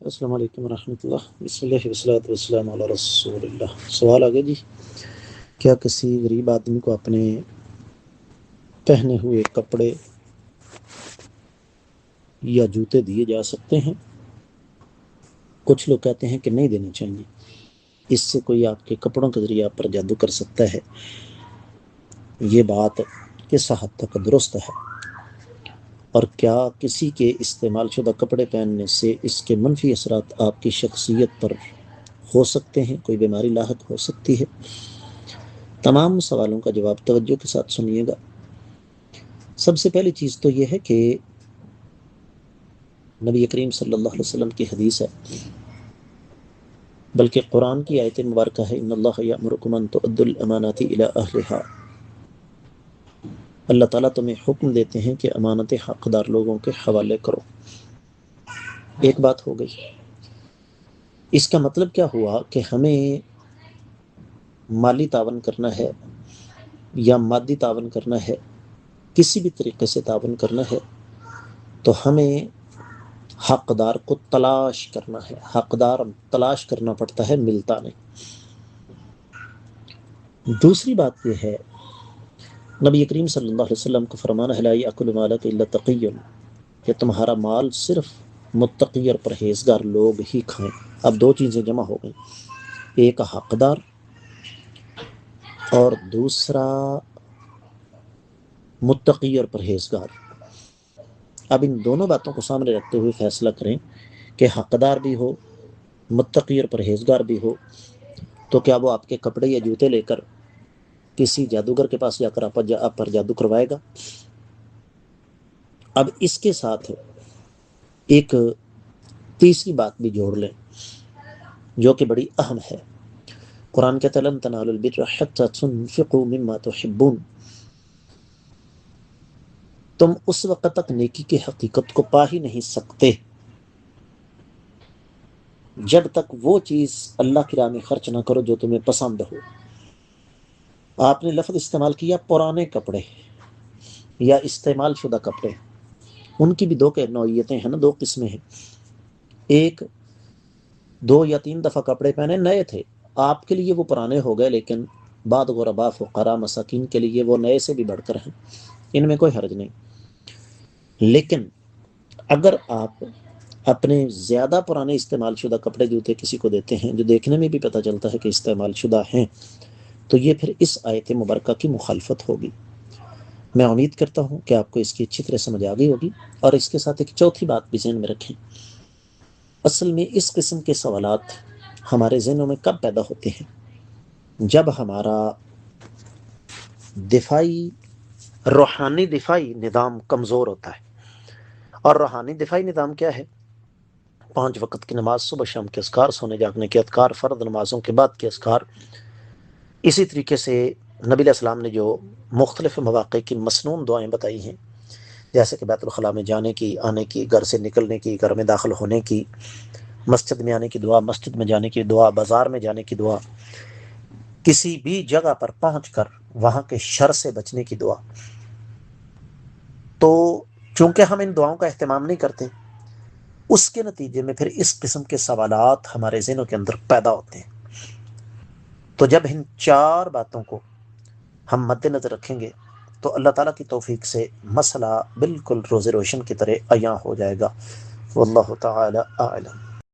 السلام علیکم ورحمۃ اللہ، بسم اللہ والصلاۃ والسلام علی رسول اللہ۔ سوال آگے جی، کیا کسی غریب آدمی کو اپنے پہنے ہوئے کپڑے یا جوتے دیے جا سکتے ہیں؟ کچھ لوگ کہتے ہیں کہ نہیں دینے چاہیے، اس سے کوئی آپ کے کپڑوں کے ذریعے آپ پر جادو کر سکتا ہے۔ یہ بات کس حد تک درست ہے، اور کیا کسی کے استعمال شدہ کپڑے پہننے سے اس کے منفی اثرات آپ کی شخصیت پر ہو سکتے ہیں، کوئی بیماری لاحق ہو سکتی ہے؟ تمام سوالوں کا جواب توجہ کے ساتھ سنیے گا۔ سب سے پہلی چیز تو یہ ہے کہ نبی کریم صلی اللہ علیہ وسلم کی حدیث ہے، بلکہ قرآن کی آیت مبارکہ ہے، ان اللہ یأمرکم ان تؤدوا الامانات الی اہلھا۔ اللہ تعالیٰ تمہیں حکم دیتے ہیں کہ امانتیں حقدار لوگوں کے حوالے کرو۔ ایک بات ہو گئی۔ اس کا مطلب کیا ہوا کہ ہمیں مالی تعاون کرنا ہے یا مادی تعاون کرنا ہے، کسی بھی طریقے سے تعاون کرنا ہے، تو ہمیں حقدار کو تلاش کرنا ہے۔ حقدار تلاش کرنا پڑتا ہے، ملتا نہیں۔ دوسری بات یہ ہے، نبی کریم صلی اللہ علیہ وسلم کو فرمانا ہے لا یأکل مالک الا تقی، کہ تمہارا مال صرف متقی اور پرہیزگار لوگ ہی کھائیں۔ اب دو چیزیں جمع ہو گئیں، ایک حقدار اور دوسرا متقی اور پرہیزگار۔ اب ان دونوں باتوں کو سامنے رکھتے ہوئے فیصلہ کریں کہ حقدار بھی ہو، متقی اور پرہیزگار بھی ہو، تو کیا وہ آپ کے کپڑے یا جوتے لے کر کسی جادوگر کے پاس جا کر آپ پر جادو کروائے گا؟ اب اس کے ساتھ ایک تیسری بات بھی جوڑ لیں جو کہ بڑی اہم ہے۔ قرآن کہتا ہے لن تنالوا البر حتی تنفقوا مما تحبون، تم اس وقت تک نیکی کی حقیقت کو پا ہی نہیں سکتے جب تک وہ چیز اللہ کی راہ میں خرچ نہ کرو جو تمہیں پسند ہو۔ آپ نے لفظ استعمال کیا پرانے کپڑے یا استعمال شدہ کپڑے، ان کی بھی دو نوعیتیں ہیں نا، دو قسمیں ہیں۔ ایک 2 یا 3 دفعہ کپڑے پہنے نئے تھے، آپ کے لیے وہ پرانے ہو گئے، لیکن بعد غرباء فقراء مساکین کے لیے وہ نئے سے بھی بڑھ کر ہیں، ان میں کوئی حرج نہیں۔ لیکن اگر آپ اپنے زیادہ پرانے استعمال شدہ کپڑے جوتے کسی کو دیتے ہیں جو دیکھنے میں بھی پتہ چلتا ہے کہ استعمال شدہ ہیں، تو یہ پھر اس آیت مبارکہ کی مخالفت ہوگی۔ میں امید کرتا ہوں کہ آپ کو اس کی اچھی طرح سمجھ آ گئی ہوگی۔ اور اس کے ساتھ ایک چوتھی بات بھی ذہن میں رکھیں، اصل میں اس قسم کے سوالات ہمارے ذہنوں میں کب پیدا ہوتے ہیں؟ جب ہمارا روحانی دفاعی نظام کمزور ہوتا ہے۔ اور روحانی دفاعی نظام کیا ہے؟ 5 وقت کی نماز، صبح شام کے اذکار، سونے جاگنے کے اذکار، فرض نمازوں کے بعد کے اذکار۔ اسی طریقے سے نبی علیہ السلام نے جو مختلف مواقع کی مسنون دعائیں بتائی ہیں، جیسے کہ بیت الخلاء میں جانے کی، آنے کی، گھر سے نکلنے کی، گھر میں داخل ہونے کی، مسجد میں آنے کی دعا، مسجد میں جانے کی دعا، بازار میں جانے کی دعا، کسی بھی جگہ پر پہنچ کر وہاں کے شر سے بچنے کی دعا۔ تو چونکہ ہم ان دعاؤں کا اہتمام نہیں کرتے، اس کے نتیجے میں پھر اس قسم کے سوالات ہمارے ذہنوں کے اندر پیدا ہوتے ہیں۔ تو جب ان 4 باتوں کو ہم مد نظر رکھیں گے تو اللہ تعالیٰ کی توفیق سے مسئلہ بالکل روز روشن کی طرح عیاں ہو جائے گا۔ واللہ تعالی اعلم۔